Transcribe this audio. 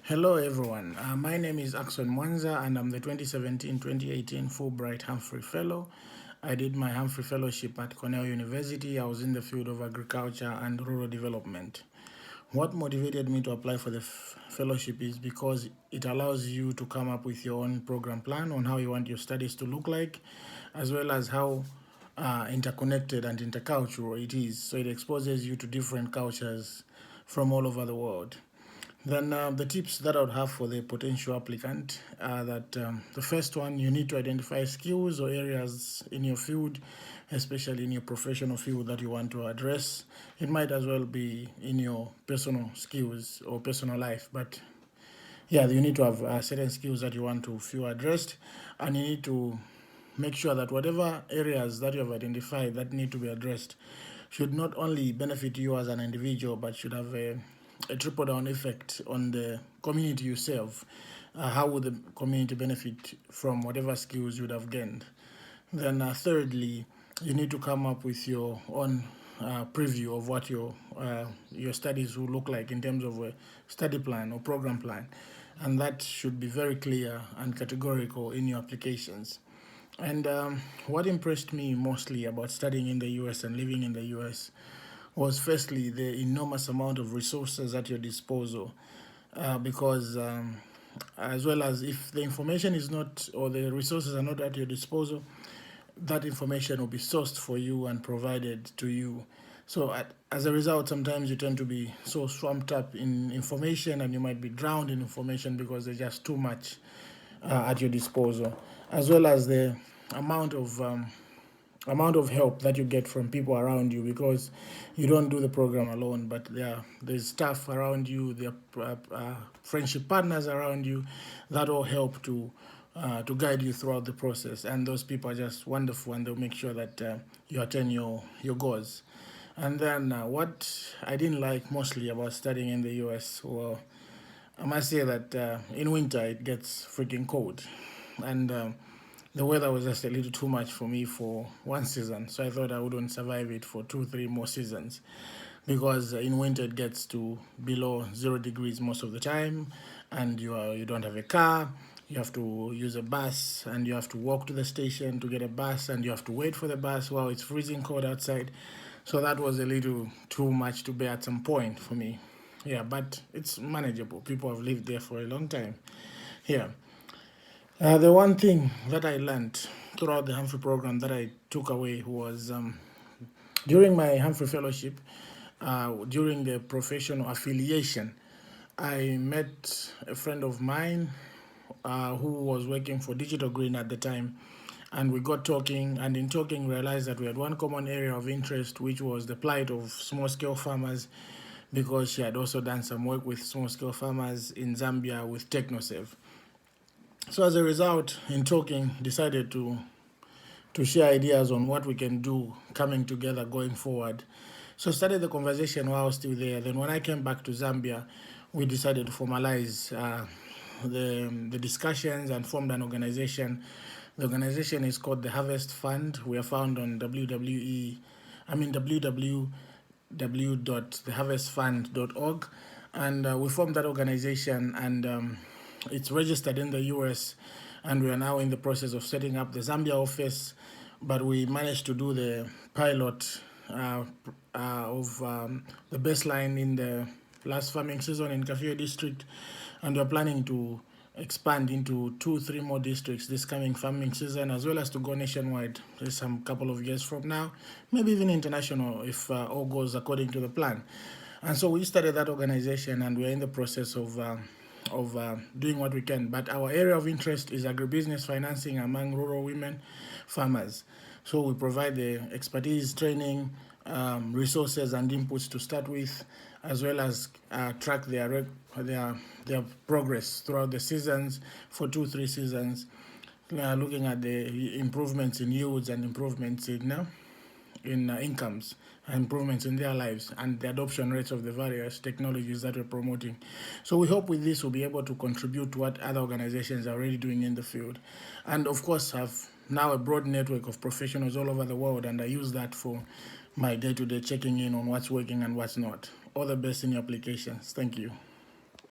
Hello everyone, my name is Ackson Mwanza and I'm the 2017-2018 Fulbright Humphrey Fellow. I did my Humphrey Fellowship at Cornell University. I was in the field of agriculture and rural development. What motivated me to apply for the fellowship is because it allows you to come up with your own program plan on how you want your studies to look like, as well as how interconnected and intercultural it is. So it exposes you to different cultures from all over the world. Then the tips that I would have for the potential applicant are that the first one, you need to identify skills or areas in your field, especially in your professional field that you want to address. It might as well be in your personal skills or personal life, but yeah, you need to have certain skills that you want to feel addressed, and you need to make sure that whatever areas that you have identified that need to be addressed should not only benefit you as an individual, but should have a triple down effect on the community you serve. How would the community benefit from whatever skills you would have gained? Then thirdly, you need to come up with your own preview of what your studies will look like in terms of a study plan or program plan. And that should be very clear and categorical in your applications. And what impressed me mostly about studying in the US and living in the US was firstly the enormous amount of resources at your disposal. Because as well as if the information is not, or the resources are not at your disposal, that information will be sourced for you and provided to you. So as a result, sometimes you tend to be so swamped up in information and you might be drowned in information because there's just too much at your disposal, as well as the amount of help that you get from people around you, because you don't do the program alone, but there's staff around you, there are friendship partners around you that all help to guide you throughout the process, and those people are just wonderful, and they'll make sure that you attain your goals. And then what I didn't like mostly about studying in the US, well, I must say that in winter it gets freaking cold, and the weather was just a little too much for me for one season. So I thought I wouldn't survive it for 2, 3 more seasons, because in winter it gets to below 0 degrees most of the time, and you don't have a car. You have to use a bus, and you have to walk to the station to get a bus, and you have to wait for the bus while it's freezing cold outside. So that was a little too much to bear at some point for me. Yeah, but it's manageable. People have lived there for a long time. Yeah. The one thing that I learned throughout the Humphrey program that I took away was during my Humphrey Fellowship, during the professional affiliation, I met a friend of mine who was working for Digital Green at the time. And we got talking, and in talking, realized that we had one common area of interest, which was the plight of small-scale farmers, because she had also done some work with small-scale farmers in Zambia with TechnoServe. So as a result, in talking, decided to share ideas on what we can do coming together going forward. So started the conversation while I was still there. Then when I came back to Zambia, we decided to formalize the discussions and formed an organization. The organization is called the Harvest Fund. We are found on www.theharvestfund.org, and we formed that organization, and it's registered in the US, and we are now in the process of setting up the Zambia office. But we managed to do the pilot of the baseline in the last farming season in Kafue district, and we're planning to expand into 2, 3 more districts this coming farming season, as well as to go nationwide some couple of years from now, maybe even international if all goes according to the plan. And so we started that organization, and we're in the process of doing what we can. But our area of interest is agribusiness financing among rural women farmers. So we provide the expertise, training, resources and inputs to start with, as well as track their progress throughout the seasons for 2, 3 seasons, looking at the improvements in yields and improvements in incomes, improvements in their lives, and the adoption rates of the various technologies that we're promoting. So we hope with this we'll be able to contribute to what other organizations are already doing in the field, and of course have now a broad network of professionals all over the world, and I use that for my day-to-day checking in on what's working and what's not. All the best in your applications. Thank you.